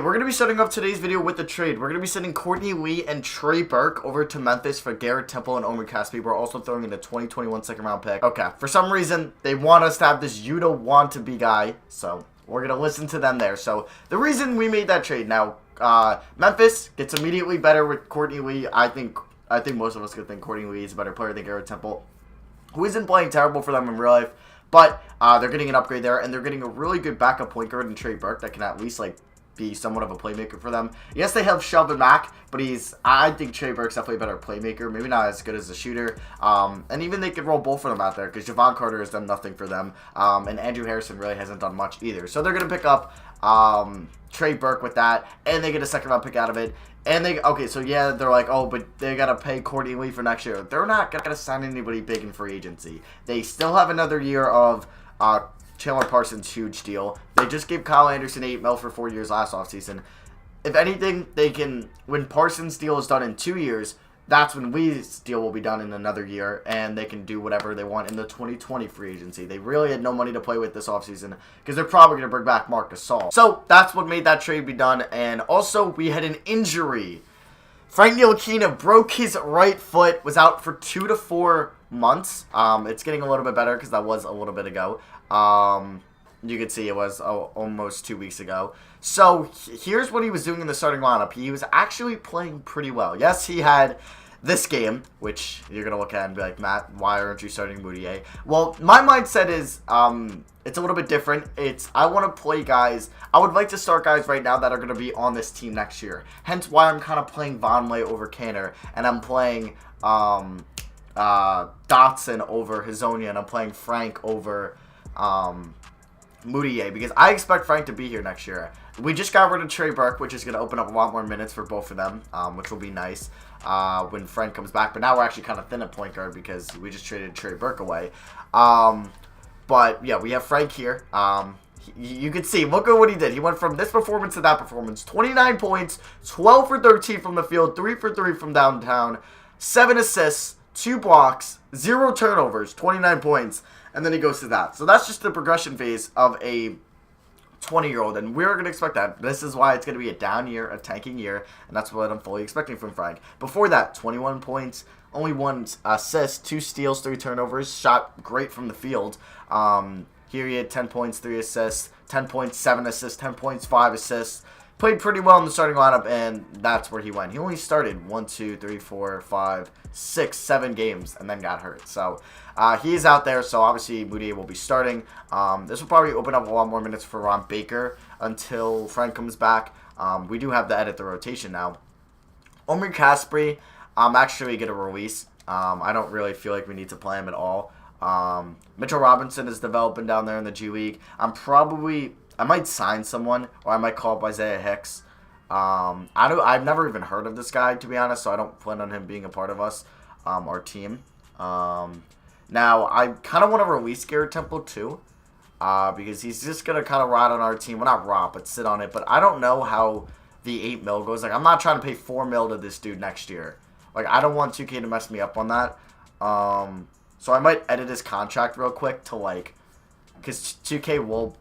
we're going to be starting off today's video with the trade. We're going to be sending Courtney Lee and Trey Burke over to Memphis for Garrett Temple and Omri Caspi. We're also throwing in a 2021 second-round pick. Okay, for some reason, they want us to have this Yuta want-to-be guy, so we're going to listen to them there. So, the reason we made that trade now, Memphis gets immediately better with Courtney Lee. I think most of us could think Courtney Lee is a better player than Garrett Temple, who isn't playing terrible for them in real life. But they're getting an upgrade there, and they're getting a really good backup point guard in Trey Burke that can at least, like, be somewhat of a playmaker for them. Yes, they have Shelvin Mack, but I think Trey Burke's definitely a better playmaker. Maybe not as good as a shooter. And even they could roll both of them out there because Javon Carter has done nothing for them. And Andrew Harrison really hasn't done much either. So they're going to pick up Trey Burke with that, and they get a second-round pick out of it. And they're like, oh, but they got to pay Courtney Lee for next year. They're not going to sign anybody big in free agency. They still have another year of Chandler Parsons' huge deal. They just gave Kyle Anderson $8 million for 4 years last offseason. If anything, they can, when Parsons' deal is done in 2 years, that's when Lee's deal will be done in another year, and they can do whatever they want in the 2020 free agency. They really had no money to play with this offseason because they're probably going to bring back Marc Gasol. So that's what made that trade be done, and also we had an injury. Frank Ntilikina broke his right foot, was out for 2 to 4 months. It's getting a little bit better because that was a little bit ago. You can see it was almost 2 weeks ago. So here's what he was doing in the starting lineup. He was actually playing pretty well. Yes, he had this game, which you're going to look at and be like, Matt, why aren't you starting Moutier? Well, my mindset is it's a little bit different. I want to play guys. I would like to start guys right now that are going to be on this team next year. Hence why I'm kind of playing Vonleh over Canner, and I'm playing Dotson over Hazonia, and I'm playing Frank over Moutier, because I expect Frank to be here next year. We just got rid of Trey Burke, which is going to open up a lot more minutes for both of them, which will be nice when Frank comes back. But now we're actually kind of thin at point guard because we just traded Trey Burke away. But yeah, we have Frank here. You can see, look at what he did. He went from this performance to that performance. 29 points, 12 for 13 from the field, 3 for 3 from downtown, 7 assists, 2 blocks, 0 turnovers, 29 points. And then he goes to that. So that's just the progression phase of a 20-year-old. And we're going to expect that. This is why it's going to be a down year, a tanking year. And that's what I'm fully expecting from Frank. Before that, 21 points, only 1 assist, 2 steals, 3 turnovers. Shot great from the field. Here he had 10 points, 3 assists, 10 points, 7 assists, 10 points, 5 assists. Played pretty well in the starting lineup, and that's where he went. He only started 1, 2, 3, 4, 5, 6, 7 games, and then got hurt. So he's out there, so obviously Moutier will be starting. This will probably open up a lot more minutes for Ron Baker until Frank comes back. We do have to edit the rotation now. Omri Caspi, I'm actually going to release. I don't really feel like we need to play him at all. Mitchell Robinson is developing down there in the G League. I might sign someone, or I might call up Isaiah Hicks. I've never even heard of this guy, to be honest, so I don't plan on him being a part of us, our team. Now, I kind of want to release Garrett Temple, too, because he's just going to kind of rot on our team. Well, not rot, but sit on it. But I don't know how the 8 mil goes. Like, I'm not trying to pay 4 mil to this dude next year. Like, I don't want 2K to mess me up on that. So I might edit his contract real quick to, like, because 2K will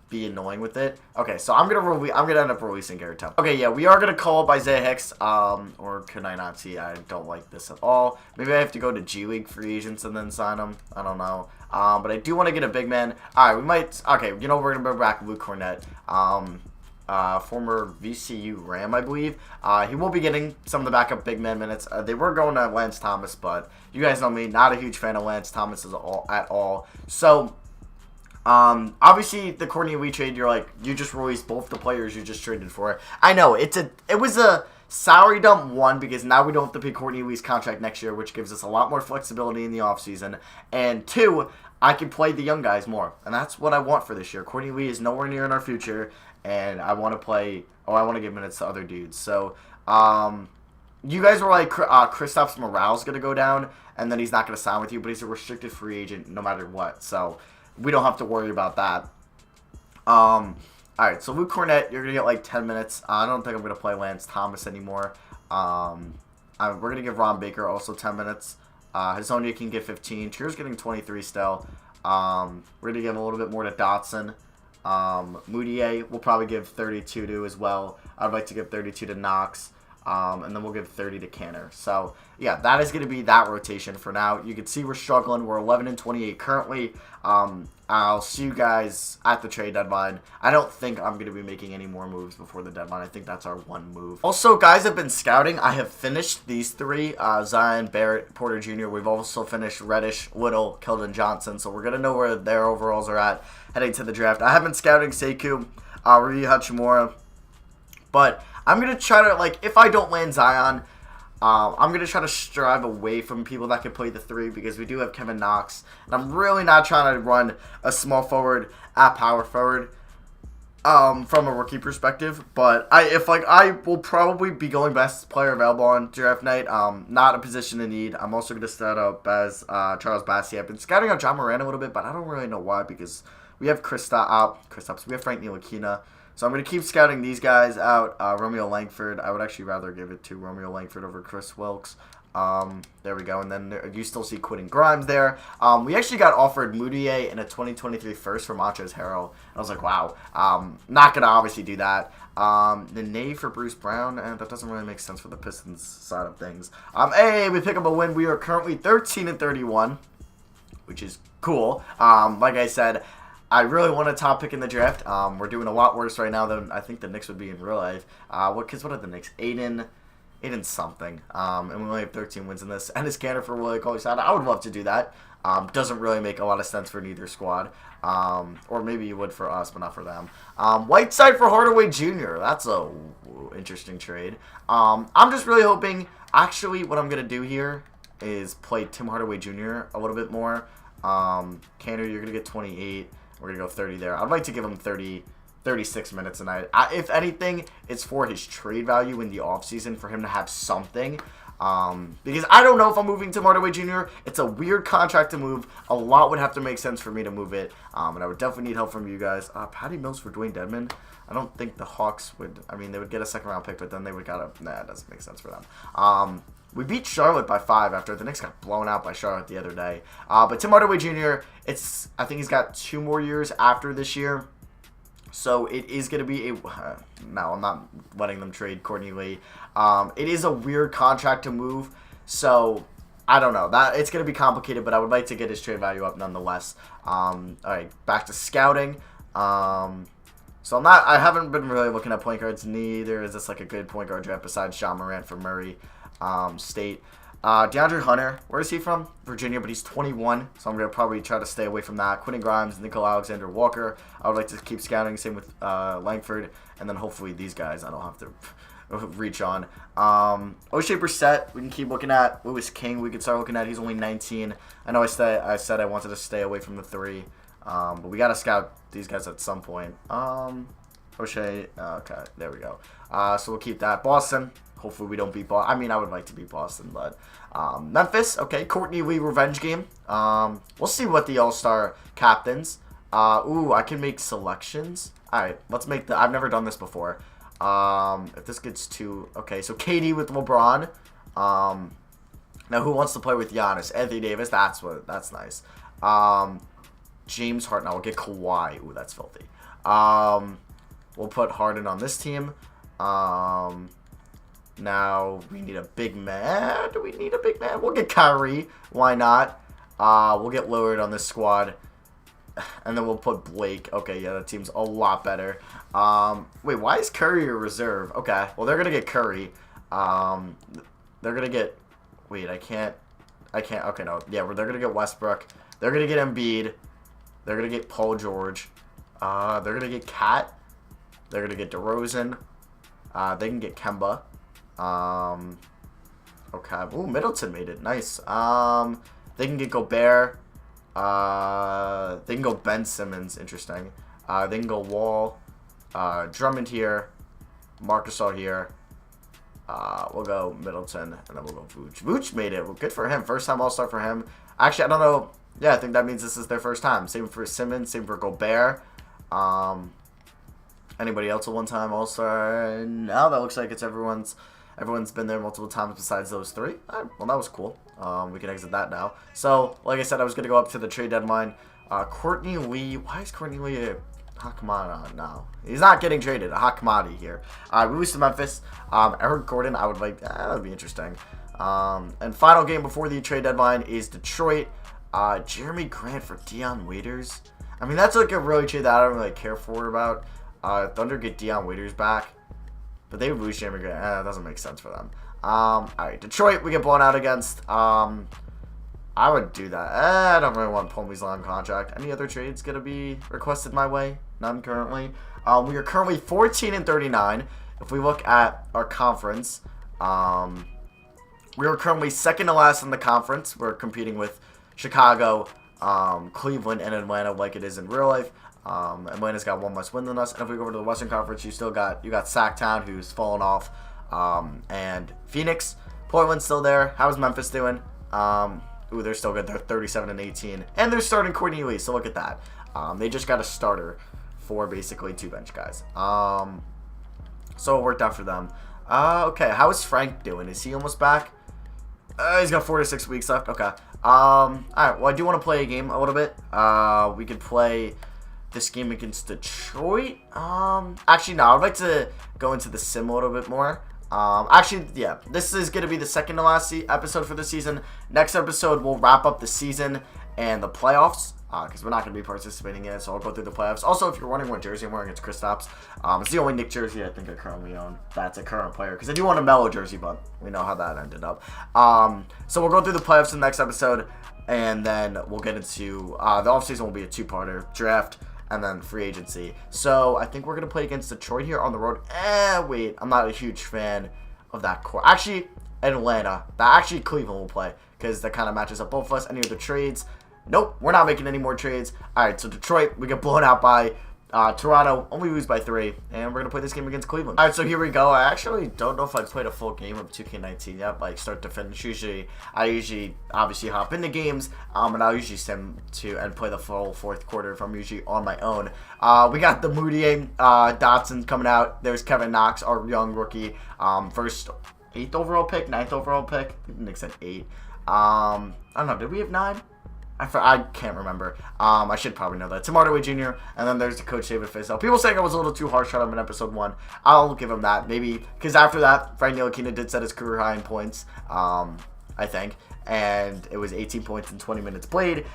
be annoying with it. Okay, so I'm gonna end up releasing Garrett Temple. Okay, yeah, we are gonna call up Isaiah Hicks. Or can I not see? I don't like this at all. Maybe I have to go to G League free agents and then sign him. I don't know. But I do want to get a big man. All right, we might. Okay, you know we're gonna bring back Luke Cornett. Former VCU Ram, I believe. He will be getting some of the backup big man minutes. They were going to Lance Thomas, but you guys know me, not a huge fan of Lance Thomas at all. So. Obviously the Courtney Lee trade, you just released both the players you just traded for. I know, it was a salary dump, 1, because now we don't have to pay Courtney Lee's contract next year, which gives us a lot more flexibility in the offseason. And 2, I can play the young guys more. And that's what I want for this year. Courtney Lee is nowhere near in our future, and I want to give minutes to other dudes. So, you guys were like, Kristaps Morale's going to go down, and then he's not going to sign with you, but he's a restricted free agent no matter what. So, we don't have to worry about that. Alright, so Luke Cornett, you're going to get like 10 minutes. I don't think I'm going to play Lance Thomas anymore. We're going to give Ron Baker also 10 minutes. Hazonia can get 15. Cheer's getting 23 still. We're going to give a little bit more to Dotson. Moutier we'll probably give 32 to as well. I'd like to give 32 to Knox. And then we'll give 30 to Canner. So, yeah, that is going to be that rotation for now. You can see we're struggling. We're 11 and 28 currently. I'll see you guys at the trade deadline. I don't think I'm going to be making any more moves before the deadline. I think that's our one move. Also, guys have been scouting. I have finished these three. Zion, Barrett, Porter Jr. We've also finished Reddish, Little, Keldon Johnson. So we're going to know where their overalls are at heading to the draft. I have been scouting Sekou, Rui Hachimura. But I'm going to try to, like, if I don't land Zion, I'm going to try to strive away from people that can play the three because we do have Kevin Knox. And I'm really not trying to run a small forward at power forward from a rookie perspective. But I will probably be going best player available on draft night. Not a position in need. I'm also going to start up as Charles Bassey. I've been scouting out John Moran a little bit, but I don't really know why because we have Kristaps. We have Frank Ntilikina. So I'm going to keep scouting these guys out. Romeo Langford. I would actually rather give it to Romeo Langford over Chris Wilkes. There we go. And then you still see Quentin Grimes there. We actually got offered Moutier in a 2023 first from Montrezl Harrell. I was like, wow. Not going to obviously do that. The Nave for Bruce Brown. That doesn't really make sense for the Pistons side of things. Hey, we pick up a win. We are currently 13 and 31, which is cool. Like I said, I really want a top pick in the draft. We're doing a lot worse right now than I think the Knicks would be in real life. What are the Knicks? 8 and something. And we only have 13 wins in this. And his Canner for Willie Cauley-Stein. I would love to do that. Doesn't really make a lot of sense for neither squad. Or maybe you would for us, but not for them. Whiteside for Hardaway Jr. That's a interesting trade. I'm just really hoping. Actually, what I'm going to do here is play Tim Hardaway Jr. a little bit more. Canner, you're going to get 28. We're going to go 30 there. I'd like to give him 36 minutes a night. If anything, it's for his trade value in the offseason for him to have something. Because I don't know if I'm moving Tim Hardaway Jr. It's a weird contract to move. A lot would have to make sense for me to move it. And I would definitely need help from you guys. Patty Mills for Dwayne Dedmon. I don't think the Hawks would. I mean, they would get a second round pick, but then they would it doesn't make sense for them. We beat Charlotte by 5 after the Knicks got blown out by Charlotte the other day. But Tim Hardaway Jr., I think he's got 2 more years after this year. So it is going to be no, I'm not letting them trade Courtney Lee. It is a weird contract to move. So I don't know. It's going to be complicated, but I would like to get his trade value up nonetheless. All right, back to scouting. So I haven't been really looking at point guards. Neither is this like a good point guard draft besides John Morant for Murray State. DeAndre Hunter, where is he from? Virginia, but he's 21, so I'm going to probably try to stay away from that. Quentin Grimes, Nicole Alexander-Walker. I would like to keep scouting, same with Langford, and then hopefully these guys I don't have to reach on. O'Shea Brissett, we can keep looking at. Lewis King, we can start looking at. He's only 19. I know I said I wanted to stay away from the 3, but we got to scout these guys at some point. O'Shea, okay, there we go. So we'll keep that. Boston. Hopefully we don't beat Boston. I mean, I would like to beat Boston, but Memphis, okay, Courtney Lee revenge game. We'll see what the All-Star captains. I can make selections. All right, let's make I've never done this before. If this gets too, okay, so KD with LeBron. Now who wants to play with Giannis? Anthony Davis. That's nice. James Harden. I'll get Kawhi. Ooh, that's filthy. We'll put Harden on this team. Now, we need a big man. Do we need a big man? We'll get Kyrie. Why not? We'll get Lillard on this squad. And then we'll put Blake. Okay, yeah, that team's a lot better. Wait, why is Curry a reserve? Okay, well, they're going to get Curry. They're going to get... Wait, I can't... Okay, no. Yeah, they're going to get Westbrook. They're going to get Embiid. They're going to get Paul George. They're going to get Kat. They're going to get DeRozan. They can get Kemba. Okay. Ooh, Middleton made it. Nice. They can get Gobert. They can go Ben Simmons. Interesting. They can go Wall. Drummond here. Marc Gasol here. We'll go Middleton, and then we'll go Vooch. Vooch made it. Well, good for him. First time All-Star for him. Actually, I don't know. Yeah, I think that means this is their first time. Same for Simmons. Same for Gobert. Anybody else a one-time All-Star? No, that looks like it's everyone's been there multiple times besides those 3. Well, that was cool. We can exit that now. So, like I said, I was going to go up to the trade deadline. Courtney Lee. Why is Courtney Lee a hot commodity. No, he's not getting traded. A hot commodity here. All right, we lose to Memphis. Eric Gordon, I would like. That would be interesting. And final game before the trade deadline is Detroit. Jeremy Grant for Dion Waiters. I mean, that's like a really trade that I don't really care for about. Thunder get Dion Waiters back, but they lose Jeremy Grant. That doesn't make sense for them. All right, Detroit, we get blown out against. I would do that. I don't really want Plumlee's long contract. Any other trades going to be requested my way? None currently. We are currently 14-39. If we look at our conference, we are currently second to last in the conference. We're competing with Chicago, Cleveland, and Atlanta like it is in real life. Atlanta's got one less win than us. And if we go over to the Western Conference, you got Sacktown, who's fallen off, and Phoenix. Portland's still there. How's Memphis doing? Ooh, they're still good. They're 37-18. And they're starting Courtney Lee, so look at that. They just got a starter for basically 2 bench guys. So it worked out for them. Okay, how is Frank doing? Is he almost back? He's got 4 to 6 weeks left. Okay. Alright, well, I do want to play a game a little bit. We could play this game against Detroit. Actually, no, I'd like to go into the sim a little bit more. Actually, yeah, this is going to be the second to last episode for the season. Next episode, we'll wrap up the season and the playoffs, because we're not going to be participating in it, so I'll go through the playoffs. Also, if you're wondering what jersey I'm wearing, it's Kristaps. It's the only Knicks jersey I think I currently own. That's a current player, because I do want a Melo jersey, but we know how that ended up. So we'll go through the playoffs in the next episode, and then we'll get into, the offseason will be a 2-parter, draft, and then free agency. So I think we're going to play against Detroit here on the road. Wait, I'm not a huge fan of that core. Actually, Atlanta. Actually, Cleveland will play, because that kind of matches up both of us. Any other trades? Nope, we're not making any more trades. All right, so Detroit, we get blown out by Toronto, only lose by 3, and we're going to play this game against Cleveland. All right, so here we go. I actually don't know if I've played a full game of 2K19 yet, like start to finish. I usually obviously hop into games, and I'll usually sim to and play the full 4th quarter if I'm usually on my own. We got the Moutier, Dotson coming out. There's Kevin Knox, our young rookie, first 8th overall pick, 9th overall pick. I think Nick said 8. I don't know, did we have 9? I can't remember. I should probably know that. Tim Hardaway Jr. And then there's the Coach David Fizdale. People saying I was a little too harsh on him in episode 1. I'll give him that. Maybe because after that, Frank Ntilikina did set his career high in points, I think. And it was 18 points in 20 minutes played.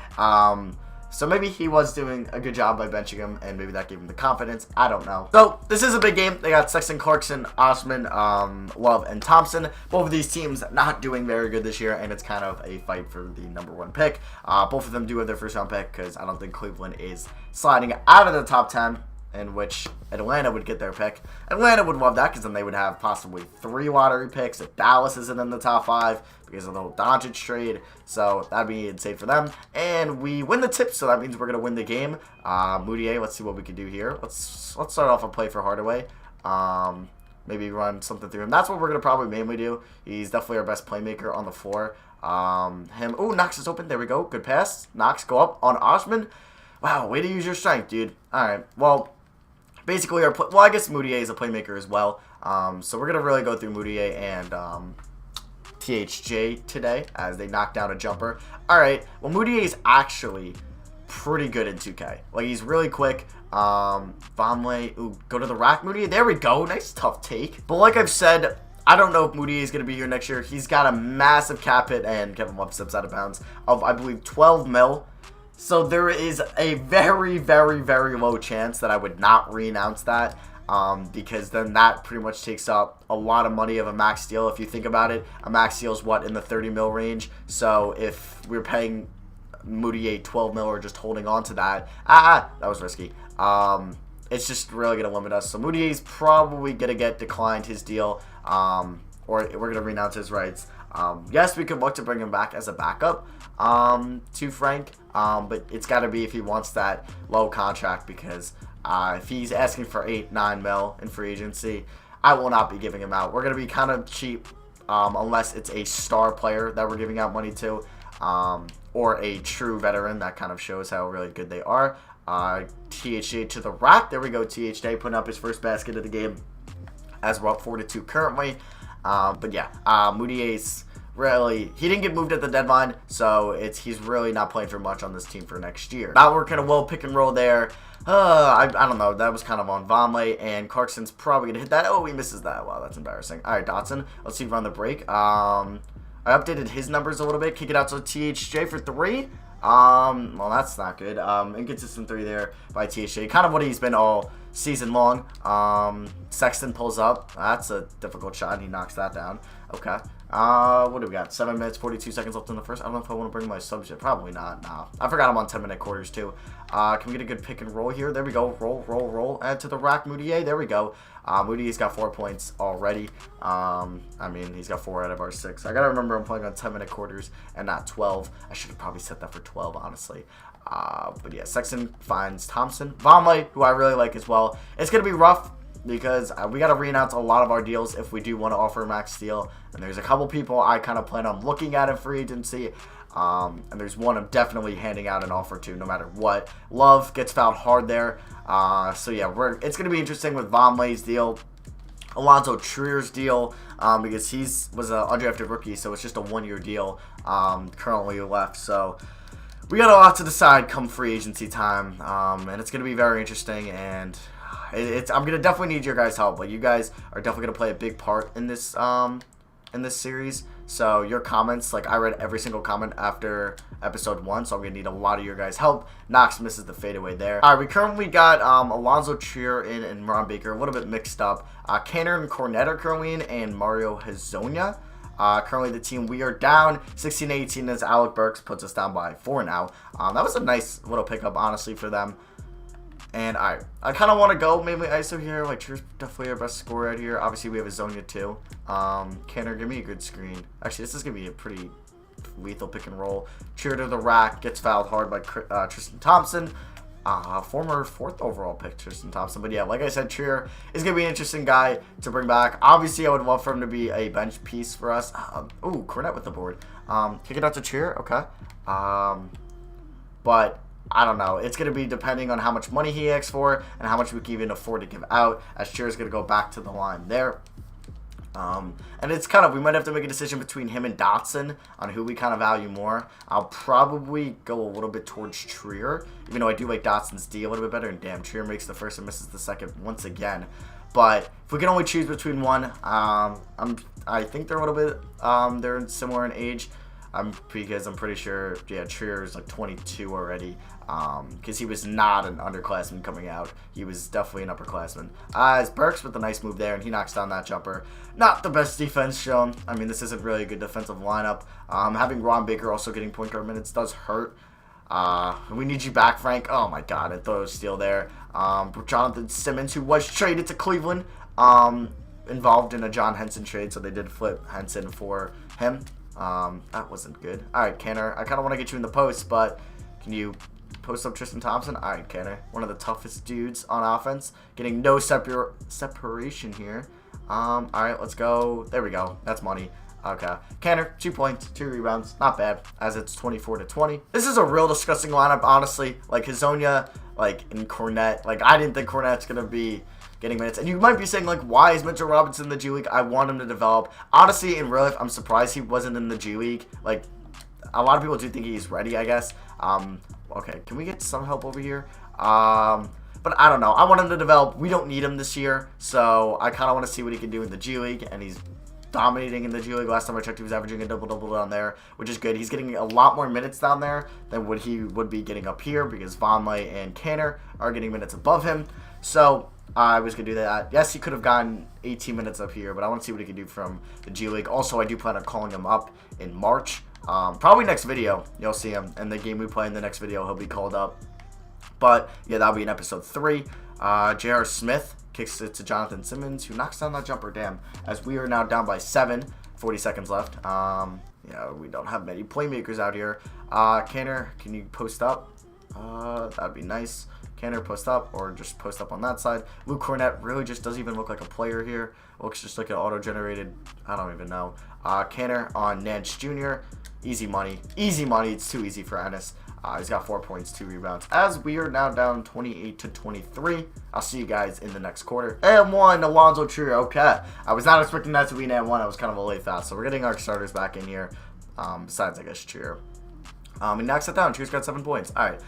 So maybe he was doing a good job by benching him, and maybe that gave him the confidence. I don't know. So this is a big game. They got Sexton, Clarkson, Osman, Love, and Thompson. Both of these teams not doing very good this year, and it's kind of a fight for the #1 pick. Both of them do have their first-round pick, because I don't think Cleveland is sliding out of the top 10, in which Atlanta would get their pick. Atlanta would love that, because then they would have possibly 3 lottery picks if Dallas isn't in the top 5 because of the whole Doncic trade. So that'd be insane for them. And we win the tip, so that means we're going to win the game. Moutier, let's see what we can do here. Let's start off a play for Hardaway. Maybe run something through him. That's what we're going to probably mainly do. He's definitely our best playmaker on the floor. Oh, Knox is open. There we go. Good pass. Knox, go up on Osman. Wow, way to use your strength, dude. All right, well, basically, I guess Moutier is a playmaker as well. So we're going to really go through Moutier and THJ today as they knock down a jumper. All right, well, Moutier is actually pretty good in 2K. Like, he's really quick. Vonleh, ooh, go to the rack, Moutier. There we go. Nice, tough take. But like I've said, I don't know if Moutier is going to be here next year. He's got a massive cap hit, and Kevin Love steps out of bounds of, I believe, 12 mil. So there is a very, very, very low chance that I would not re-announce that, because then that pretty much takes up a lot of money of a max deal. If you think about it, a max deal is what, in the 30 mil range. So if we're paying Moutier 12 mil or just holding on to that, that was risky. It's just really going to limit us. So Moutier's probably going to get declined his deal, or we're going to renounce his rights. Yes, we could look to bring him back as a backup to Frank, but it's got to be if he wants that low contract, because if he's asking for 8-9 mil in free agency, I will not be giving him out. We're going to be kind of cheap, unless it's a star player that we're giving out money to, or a true veteran that kind of shows how really good they are. THJ to the rack. There we go. THJ putting up his first basket of the game as we're up 4-2 currently. But yeah, Moutier's really, he didn't get moved at the deadline, so he's really not playing for much on this team for next year. Not working a well pick and roll there. I don't know. That was kind of on Vonleh, and Clarkson's probably going to hit that. Oh, he misses that. Wow, that's embarrassing. All right, Dotson. Let's see if we're on the break. I updated his numbers a little bit. Kick it out to THJ for 3. Well, that's not good. Inconsistent 3 there by THJ. Kind of what he's been all season long. Sexton pulls up. That's a difficult shot, and he knocks that down. Okay. What do we got? 7 minutes, 42 seconds left in the first. I don't know if I want to bring my subs yet. Probably not. Nah. I forgot I'm on 10-minute quarters, too. Can we get a good pick and roll here? There we go. Roll, roll, roll. Add to the rack, Moutier. There we go. Moutier's got 4 points already. I mean, he's got 4 out of our 6. I got to remember I'm playing on 10-minute quarters and not 12. I should have probably set that for 12, honestly. But yeah, Sexton finds Thompson. Vonleh, who I really like as well. It's going to be rough, because we got to re-announce a lot of our deals if we do want to offer max steal. And there's a couple people I kind of plan on looking at in free agency. And there's one I'm definitely handing out an offer to no matter what. Love gets fouled hard there. So yeah, it's going to be interesting with Vonleh's deal. Alonzo Trier's deal, because was an undrafted rookie, so it's just a 1-year deal currently left. So we got a lot to decide come free agency time. And it's going to be very interesting, and I'm gonna definitely need your guys' help. Like, you guys are definitely gonna play a big part in this series. So your comments, like, I read every single comment after episode 1, so I'm gonna need a lot of your guys' help. Knox misses the fadeaway there. All right, we currently got Alonzo Trier in and Ron Baker, a little bit mixed up. Canner and Cornette are currently in, and Mario Hazonia. Currently the team, we are down 16-18 as Alec Burks puts us down by 4 now. That was a nice little pickup, honestly, for them. And I kind of want to go mainly ISO here. Like, Trier's definitely our best scorer out here. Obviously, we have Hazonia too. Canner, give me a good screen. Actually, this is going to be a pretty lethal pick and roll. Trier to the rack, gets fouled hard by Tristan Thompson. Former 4th overall pick, Tristan Thompson. But yeah, like I said, Trier is going to be an interesting guy to bring back. Obviously, I would love for him to be a bench piece for us. Ooh, Cornette with the board. Kick it out to Trier. Okay. But I don't know. It's going to be depending on how much money he asks for and how much we can even afford to give out, as Trier is going to go back to the line there. And it's kind of, we might have to make a decision between him and Dotson on who we kind of value more. I'll probably go a little bit towards Trier, even though I do like Dotson's D a little bit better. And damn, Trier makes the first and misses the second once again. But if we can only choose between one, I think they're a little bit, they're similar in age. Because I'm pretty sure, yeah, Trier is like 22 already. Because he was not an underclassman coming out. He was definitely an upperclassman. As Burks with a nice move there, and he knocks down that jumper. Not the best defense shown. I mean, this isn't really a good defensive lineup. Having Ron Baker also getting point guard minutes does hurt. We need you back, Frank. Oh my God, I thought it was steal there. Jonathan Simmons, who was traded to Cleveland, involved in a John Henson trade, so they did flip Henson for him. That wasn't good. Alright, Canner, I kind of want to get you in the post, but can you post up Tristan Thompson? Alright, Canner, one of the toughest dudes on offense. Getting no separation here. Alright, let's go. There we go. That's money. Okay. Canner, 2 points, 2 rebounds. Not bad, as it's 24-20. This is a real disgusting lineup, honestly. Like, Hazonia, like, and Cornette. Like, I didn't think Cornette's going to be getting minutes. And you might be saying, like, why is Mitchell Robinson in the G League? I want him to develop. Honestly, in real life, I'm surprised he wasn't in the G League. Like, a lot of people do think he's ready, I guess. Okay, can we get some help over here? But I don't know. I want him to develop. We don't need him this year. So I kind of want to see what he can do in the G League. And he's dominating in the G League. Last time I checked, he was averaging a double-double down there, which is good. He's getting a lot more minutes down there than what he would be getting up here, because Vonleh and Canner are getting minutes above him. So I was going to do that. Yes, he could have gotten 18 minutes up here, but I want to see what he can do from the G League. Also, I do plan on calling him up in March. Probably next video, you'll see him. In the game we play in the next video, he'll be called up. But, yeah, that'll be in episode 3. J.R. Smith kicks it to Jonathan Simmons, who knocks down that jumper. Damn. As we are now down by 7. 40 seconds left. Yeah, we don't have many playmakers out here. Canner, can you post up? That'd be nice. Canner, post up, or just post up on that side. Luke Cornette really just doesn't even look like a player here. Looks just like an auto-generated, I don't even know. Canner on Nance Jr. Easy money. Easy money. It's too easy for Ennis. He's got 4 points, 2 rebounds. As we are now down 28-23. I'll see you guys in the next quarter. And 1, Alonzo Trier. Okay. I was not expecting that to be an 1. I was kind of a late thought. So we're getting our starters back in here. Besides, I guess, Trier. He knocks it down. Trier's got 7 points. Alright.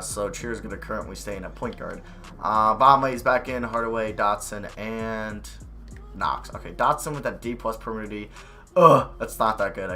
So Trier's going to currently stay in at point guard. Bombay's back in. Hardaway, Dotson, and Knox. Okay. Dotson with that D+ perimeter D. Ugh, that's not that good.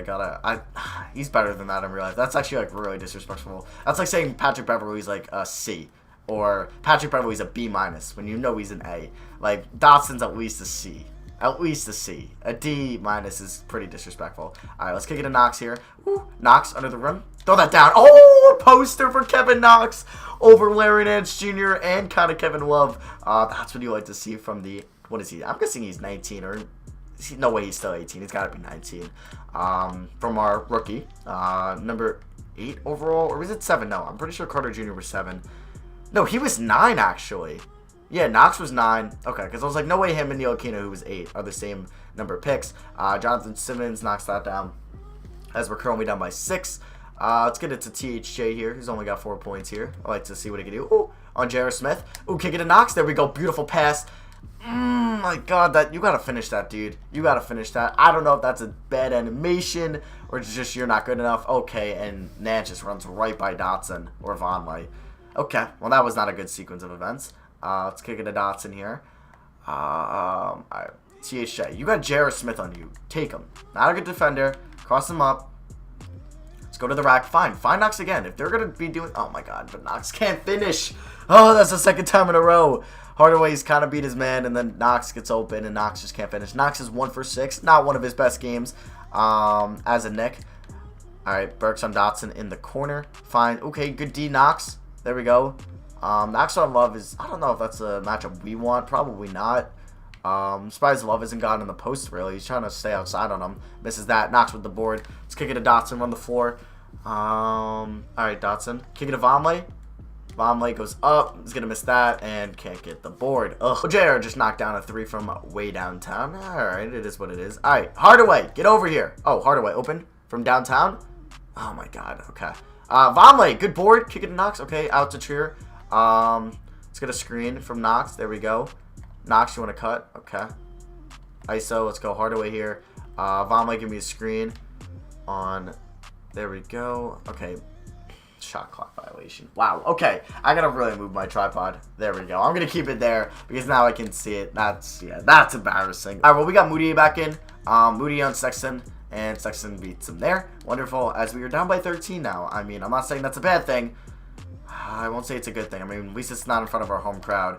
He's better than that in real life. That's actually like really disrespectful. That's like saying Patrick Beverley's like a C, or Patrick Beverley's a B- when you know he's an A. Like Dotson's at least a C. At least a C. A D- is pretty disrespectful. All right, let's kick it to Knox here. Ooh, Knox under the rim. Throw that down. Oh, a poster for Kevin Knox over Larry Nance Jr. and kind of Kevin Love. That's what you like to see from the, what is he? I'm guessing he's 19 or. No way he's still 18. He's got to be 19. From our rookie. Number 8 overall. Or was it 7? No, I'm pretty sure Carter Jr. was 7. No, he was 9, actually. Yeah, Knox was 9. Okay, because I was like, no way him and Ntilikina, who was 8, are the same number of picks. Jonathan Simmons knocks that down. As we're currently down by 6. Let's get it to THJ here. He's only got 4 points here. I like to see what he can do. Ooh, on J.R. Smith. Ooh, kick it to Knox. There we go. Beautiful pass. My God, that you gotta finish that, dude. You gotta finish that. I don't know if that's a bad animation or it's just you're not good enough. Okay, and Nance just runs right by Dotson or Vonleh. Okay, well that was not a good sequence of events. Let's kick it to Dotson here. All right, THJ, you got J.R. Smith on you. Take him. Not a good defender. Cross him up. Let's go to the rack. Fine Knox again. If they're gonna be doing, oh my God, but Knox can't finish. Oh, that's the second time in a row. Hardaway's kind of beat his man, and then Knox gets open, and Knox just can't finish. Knox is 1 for 6. Not one of his best games as a Knick. All right, Burks on Dotson in the corner. Fine. Okay, good D, Knox. There we go. Knox on Love is, I don't know if that's a matchup we want. Probably not. Surprised Love hasn't gotten in the post, really. He's trying to stay outside on him. Misses that. Knox with the board. Let's kick it to Dotson, run the floor. All right, Dotson. Kick it to Vonleh. Vonleh goes up. He's going to miss that and can't get the board. Ugh. JR just knocked down a 3 from way downtown. All right, it is what it is. All right, Hardaway, get over here. Oh, Hardaway open from downtown. Oh, my God. Okay. Vonleh, good board. Kick it to Knox. Okay, out to Trier. Let's get a screen from Knox. There we go. Knox, you want to cut? Okay. ISO, let's go Hardaway here. Vonleh, give me a screen on. There we go. Okay. Shot clock violation. Wow. Okay. I gotta really move my tripod. There we go. I'm gonna keep it there because now I can see it. That's embarrassing. All right. Well, we got Moody back in. Moody on Sexton, and Sexton beats him there. Wonderful. As we are down by 13 now. I mean, I'm not saying that's a bad thing. I won't say it's a good thing. I mean, at least it's not in front of our home crowd.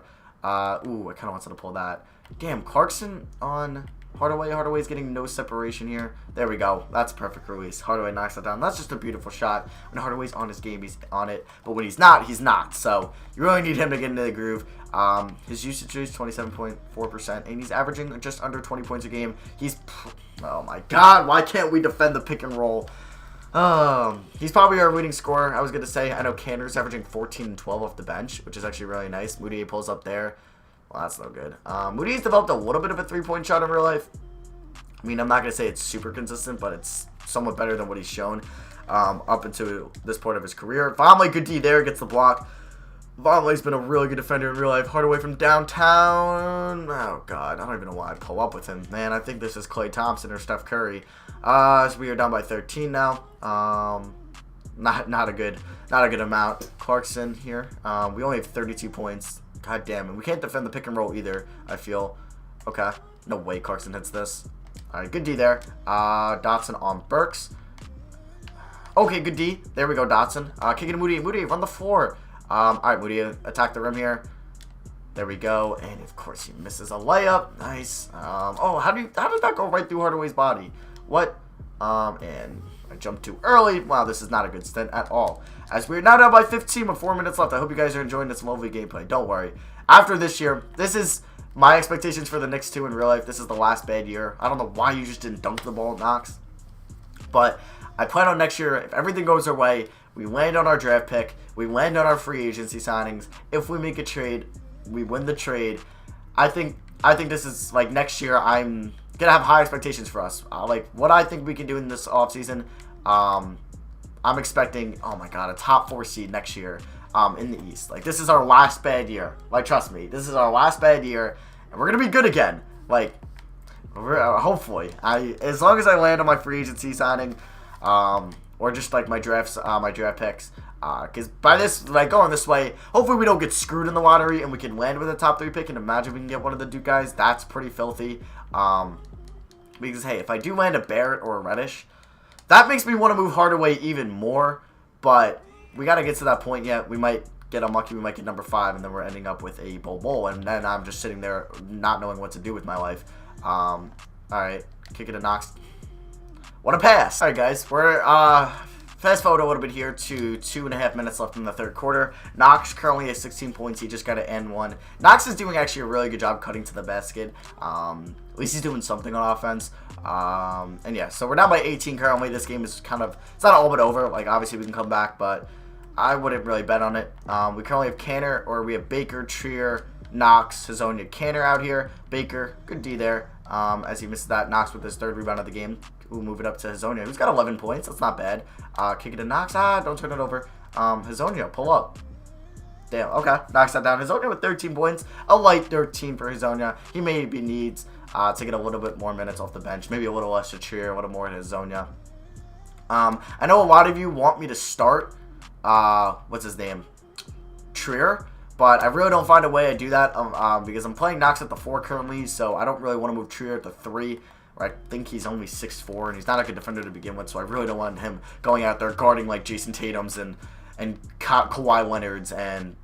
Ooh, I kind of wanted to pull that. Damn, Clarkson on Hardaway. Hardaway's getting no separation here. There we go. That's a perfect release. Hardaway knocks it down. That's just a beautiful shot. When Hardaway's on his game, he's on it. But when he's not, he's not. So you really need him to get into the groove. His usage is 27.4%, and he's averaging just under 20 points a game. He's, oh my God, why can't we defend the pick and roll? He's probably our leading scorer, I was going to say. I know Cantor's averaging 14 and 12 off the bench, which is actually really nice. Moody pulls up there. Well, that's no good. Moody's developed a little bit of a three-point shot in real life. I mean, I'm not going to say it's super consistent, but it's somewhat better than what he's shown up until this point of his career. Vonleh, good D there, gets the block. Vonleh's been a really good defender in real life. Hardaway from downtown. Oh, God. I don't even know why I pull up with him. Man, I think this is Klay Thompson or Steph Curry. So we are down by 13 now. Not a good amount. Clarkson here. We only have 32 points. God damn it. We can't defend the pick and roll either, I feel. Okay. No way Clarkson hits this. All right, good D there. Dotson on Burks. Okay, good D. There we go, Dotson. Kicking to Moody. Moody, run the floor. All right, Moody, attack the rim here. There we go. And, of course, he misses a layup. Nice. Oh, how did that go right through Hardaway's body? What? And I jumped too early. Wow, this is not a good stint at all. As we're now down by 15 with 4 minutes left. I hope you guys are enjoying this lovely gameplay. Don't worry. After this year, this is my expectations for the Knicks too in real life. This is the last bad year. I don't know why you just didn't dunk the ball, Knox. But I plan on next year, if everything goes our way, we land on our draft pick, we land on our free agency signings. If we make a trade, we win the trade. I think this is like next year. I'm gonna have high expectations for us. Like what I think we can do in this offseason. I'm expecting, oh my god, a top 4 seed next year in the East. Like, this is our last bad year. Like, trust me, this is our last bad year, and we're going to be good again. Like, hopefully. As long as I land on my free agency signing, or just, like, my draft picks. Because by this, like, going this way, hopefully we don't get screwed in the lottery and we can land with a top 3 pick. And imagine we can get one of the Duke guys. That's pretty filthy. Because, hey, if I do land a Barrett or a Reddish, that makes me want to move Hardaway even more. But we got to get to that point yet. We might get unlucky. We might get number 5, and then we're ending up with a Bol. And then I'm just sitting there not knowing what to do with my life. All right, kick it to Knox. What a pass. All right, guys, we're fast forward a little bit here to 2.5 minutes left in the third quarter. Knox currently has 16 points. He just got an N1. Knox is doing actually a really good job cutting to the basket. At least he's doing something on offense. And yeah, so we're down by 18 currently. This game is kind of, it's not all but over. Like, obviously we can come back, but I wouldn't really bet on it. We currently have Canner, or we have Baker, Trier, Knox, Hazonia, Canner out here. Baker, good D there. As he misses that. Knox with his 3rd rebound of the game. We'll move it up to Hazonia, who's got 11 points. That's not bad. Kick it to Knox. Don't turn it over. Hazonia, pull up. Damn, okay. Knocks that down. Hazonia with 13 points. A light 13 for Hazonia. He maybe needs to get a little bit more minutes off the bench. Maybe a little less to Trier, a little more to Hazonia. I know a lot of you want me to start, what's his name? Trier. But I really don't find a way to do that because I'm playing Knox at the 4 currently, so I don't really want to move Trier at the 3. I think he's only 6'4", and he's not a good defender to begin with, so I really don't want him going out there guarding like Jason Tatum's and Kawhi Leonard's and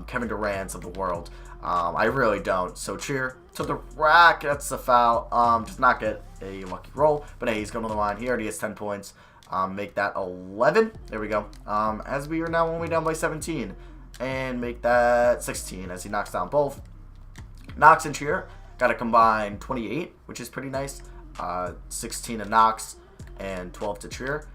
Kevin Durant's of the world. I really don't. So Trier to the rack. That's a foul. Does not get a lucky roll, but hey, he's going to the line. He already has 10 points. Make that 11. There we go. As we are now only down by 17. And make that 16 as he knocks down both. Knox and Trier got a combined 28, which is pretty nice. 16 to Knox and 12 to Trier.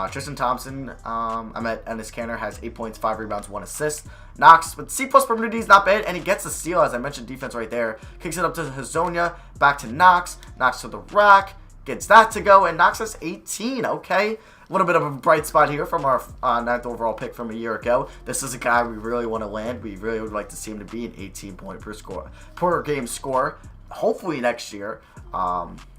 Tristan Thompson, I'm at Ennis Canner, has 8 points, 5 rebounds, 1 assist. Knox with C+ per is not bad, and he gets a steal, as I mentioned, defense right there. Kicks it up to Hazonia, back to Knox. Knox to the rack, gets that to go, and Knox has 18. Okay. A little bit of a bright spot here from our 9th overall pick from a year ago. This is a guy we really want to land. We really would like to see him to be an 18-point per game score. Hopefully next year.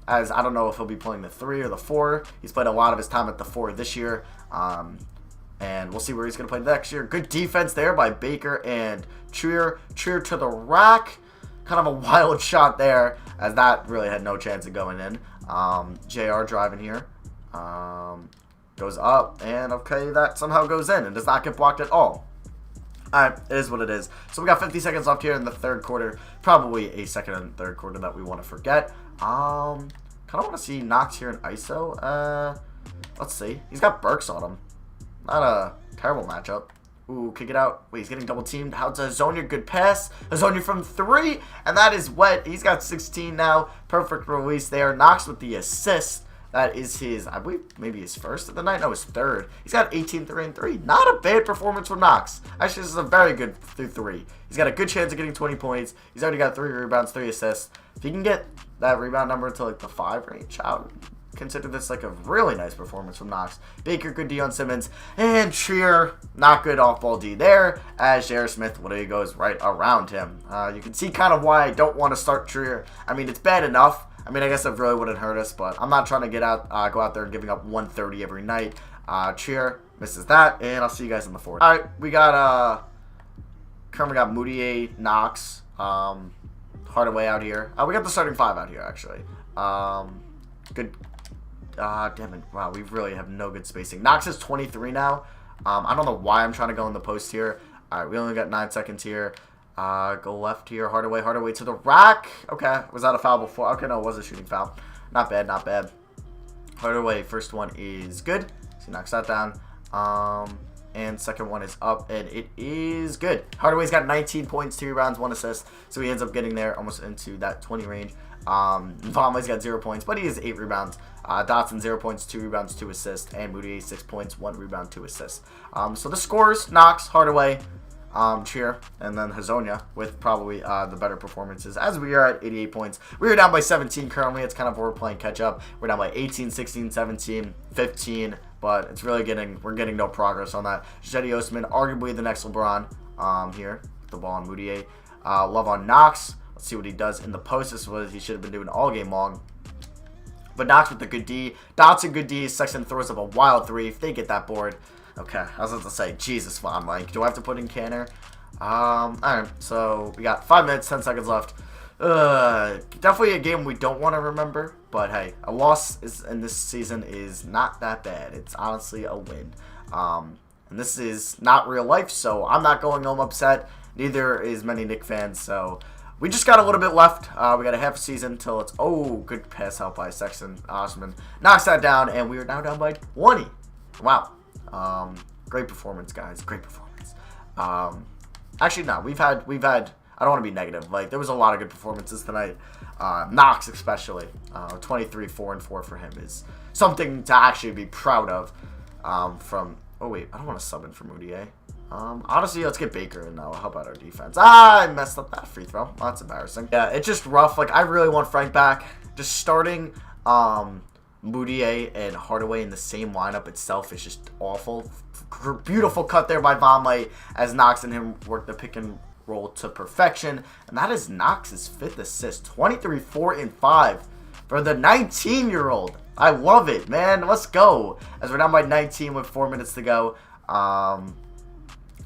As I don't know if he'll be playing the 3 or the 4. He's played a lot of his time at the 4 this year. And we'll see where he's going to play next year. Good defense there by Baker and Trier. Trier to the rack. Kind of a wild shot there, as that really had no chance of going in. JR driving here. Goes up, and okay, that somehow goes in and does not get blocked at all. Alright, it is what it is. So we got 50 seconds left here in the third quarter. Probably a second and third quarter that we want to forget. Kind of want to see Knox here in ISO. Let's see. He's got Burks on him. Not a terrible matchup. Ooh, kick it out. Wait, he's getting double teamed. How's Hazonia? Good pass. Hazonia from 3, and that is wet. He's got 16 now. Perfect release there. Knox with the assist. That is his, I believe, maybe his first of the night. No, his 3rd. He's got 18, 3, and 3. Not a bad performance from Knox. Actually, this is a very good through 3. He's got a good chance of getting 20 points. He's already got 3 rebounds, 3 assists. If he can get that rebound number to like the 5 range, I would consider this like a really nice performance from Knox. Baker, good D on Simmons. And Trier, not good off-ball D there, as J.R. Smith literally goes right around him. You can see kind of why I don't want to start Trier. I mean, it's bad enough. I mean, I guess it really wouldn't hurt us, but I'm not trying to go out there and giving up 130 every night. Trier misses that, and I'll see you guys in the 4th. All right, we got currently got Moutier, Knox, Hardaway out here. We got the starting 5 out here actually. Good. Damn it! Wow, we really have no good spacing. Knox is 23 now. I don't know why I'm trying to go in the post here. All right, we only got 9 seconds here. Go left here. Hardaway to the rack. Okay, was that a foul before? Okay, no, it was a shooting foul. Not bad, not bad. Hardaway, first one is good. So he knocks that down. And second one is up, and it is good. Hardaway's got 19 points, 2 rebounds, 1 assist. So he ends up getting there almost into that 20 range. Vonleh's got 0 points, but he has 8 rebounds. Dotson 0 points, 2 rebounds, 2 assists, and Moutier 6 points, 1 rebound, 2 assists. So the scores: Knox, Hardaway, Trier, and then Hazonia with probably the better performances, as we are at 88 points. We are down by 17 currently. It's kind of where we're playing catch up. We're down by 18, 16, 17, 15, but it's really we're getting no progress on that. Cedi Osman, arguably the next LeBron here. The ball on Moutier. Love on Knox. Let's see what he does in the post. This was he should have been doing all game long. But Knox with the good D. Dotson good D. Sexton throws up a wild 3. If they get that board. Okay, I was about to say, Jesus, Von Mike. Do I have to put in Canner? Alright, so we got 5 minutes, 10 seconds left. Definitely a game we don't want to remember. But hey, a loss in this season is not that bad. It's honestly a win. And this is not real life, so I'm not going home upset. Neither is many Knicks fans, so we just got a little bit left. We got a half season till it's... Oh, good pass out by Sexton. Osman knocks that down, and we are now down by 20. Wow. Great performance, guys. Great performance. Actually, no. We've had... I don't want to be negative. Like, there was a lot of good performances tonight. Knox, especially. 23, 4 and 4 for him is something to actually be proud of. From... Oh, wait. I don't want to sub in for Moutier. Honestly, let's get Baker in, though. How about our defense? I messed up that free throw. Well, that's embarrassing. Yeah, it's just rough. Like, I really want Frank back. Just starting Moutier and Hardaway in the same lineup itself is just awful. Beautiful cut there by Vonleh as Knox and him work the pick and roll to perfection. And that is Knox's 5th assist. 23, 4 and 5 for the 19-year-old. I love it, man. Let's go. As we're down by 19 with 4 minutes to go.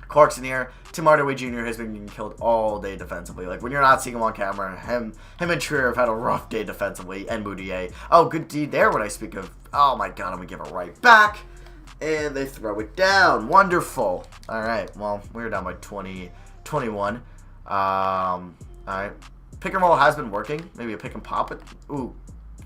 Clarkson here. Tim Hardaway Jr. has been getting killed all day defensively. Like, when you're not seeing him on camera, him and Trier have had a rough day defensively, and Moutier. Oh, good D there when I speak of... Oh, my God, I'm going to give it right back. And they throw it down. Wonderful. All right, well, we're down by 21. All right. Pick and roll has been working. Maybe a pick and pop it. Ooh.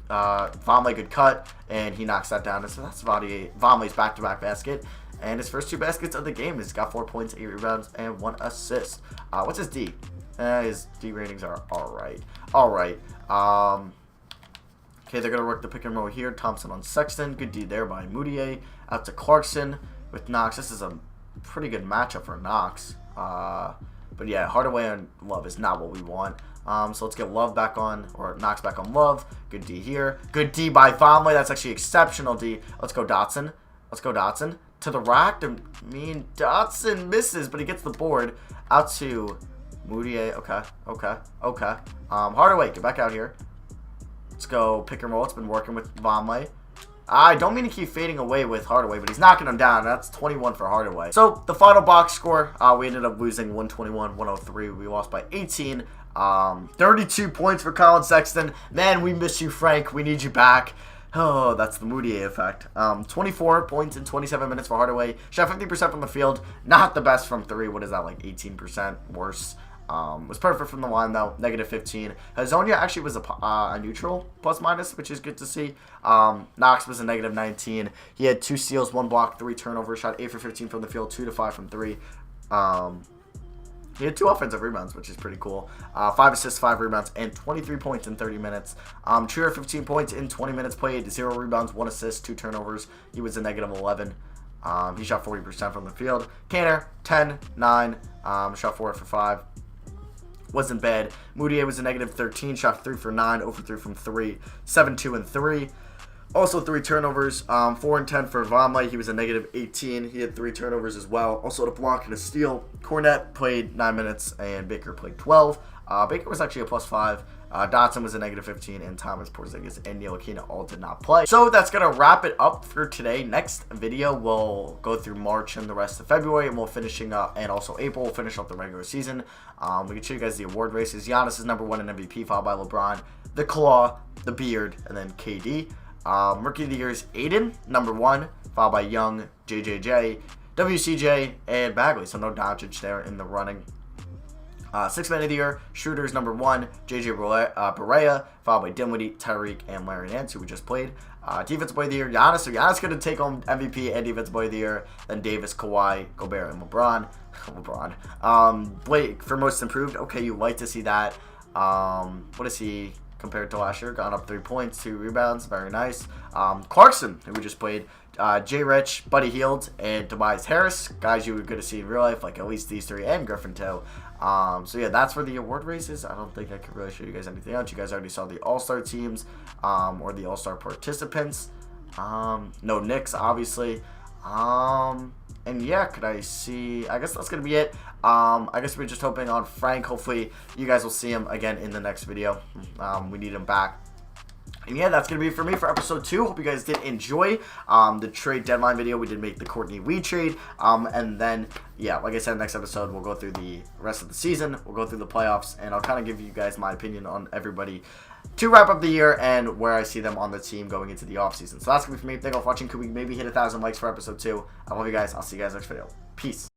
Vonleh good cut, and he knocks that down. So that's Vonleh's back-to-back basket. And his first 2 baskets of the game. He's got 4 points, 8 rebounds, and 1 assist. What's his D? His D ratings are alright. Alright. Okay, they're going to work the pick and roll here. Thompson on Sexton. Good D there by Moutier. Out to Clarkson with Knox. This is a pretty good matchup for Knox. But yeah, Hardaway and Love is not what we want. So let's get Love back on, or Knox back on Love. Good D here. Good D by Vonleh. That's actually exceptional D. Let's go Dotson. Let's go Dotson. To the rack. Dotson misses, but he gets the board. Out to Moutier. Okay. Hardaway, get back out here. Let's go pick and roll. It's been working with Vonleh. I don't mean to keep fading away with Hardaway, but he's knocking him down. That's 21 for Hardaway. So, the final box score, we ended up losing 121-103. We lost by 18. 32 points for Colin Sexton. Man, we miss you, Frank. We need you back. Oh, that's the Moutier effect. 24 points in 27 minutes for Hardaway. Shot 50% from the field. Not the best from 3. What is that, like 18% worse? Was perfect from the line, though. Negative 15. Hazonia actually was a neutral plus-minus, which is good to see. Knox was a negative 19. He had 2 steals, 1 block, 3 turnovers. Shot 8 for 15 from the field, 2 to 5 from 3. He had 2 offensive rebounds, which is pretty cool. 5 assists, 5 rebounds, and 23 points in 30 minutes. Trier, 15 points in 20 minutes played, 0 rebounds, 1 assist, 2 turnovers. He was a negative 11. He shot 40% from the field. Canner, 10, 9, shot 4 for 5. Wasn't bad. Moutier was a negative 13, shot 3 for 9, 0 for 3 from 3, 7, 2, and 3. Also 3 turnovers, 4 and 10 for Vonleh. He was a negative 18. He had 3 turnovers as well. Also a block and a steal. Cornette played 9 minutes, and Baker played 12. Baker was actually a plus 5. Dotson was a negative 15, and Thomas Porzingis and Ntilikina all did not play. So that's going to wrap it up for today. Next video, we'll go through March and the rest of February, and we'll finishing up, and also April, we'll finish up the regular season. We can show you guys the award races. Giannis is number 1 in MVP, followed by LeBron, the Claw, the Beard, and then KD. Rookie of the Year is Aiden, number 1, followed by Young, JJJ, WCJ, and Bagley. So no Doncic there in the running. 6th Man of the Year, Schroeder is number 1, JJ Barea, followed by Dinwiddie, Tyreek, and Larry Nance, who we just played. Defensive Boy of the Year, Giannis. So Giannis going to take home MVP and Defensive Boy of the Year. Then Davis, Kawhi, Gobert, and LeBron. Blake for Most Improved. Okay, you like to see that. What is he compared to last year? Gone up 3 points, 2 rebounds. Very nice. Clarkson, who we just played. Jay Rich, Buddy Hield, and Tobias Harris. Guys you were going to see in real life, like at least these 3, and Griffin too. So yeah, that's for the award races. I don't think I can really show you guys anything else. You guys already saw the All-Star teams, or the All-Star participants. No Knicks, obviously. And yeah, could I see? I guess that's gonna be it. I guess we're just hoping on Frank. Hopefully, you guys will see him again in the next video. We need him back. And yeah, that's going to be it for me for episode 2. Hope you guys did enjoy the trade deadline video. We did make the Courtney Weed trade. And then, yeah, like I said, next episode, we'll go through the rest of the season. We'll go through the playoffs. And I'll kind of give you guys my opinion on everybody to wrap up the year and where I see them on the team going into the offseason. So that's going to be for me. Thank you all for watching. Could we maybe hit 1,000 likes for episode 2? I love you guys. I'll see you guys next video. Peace.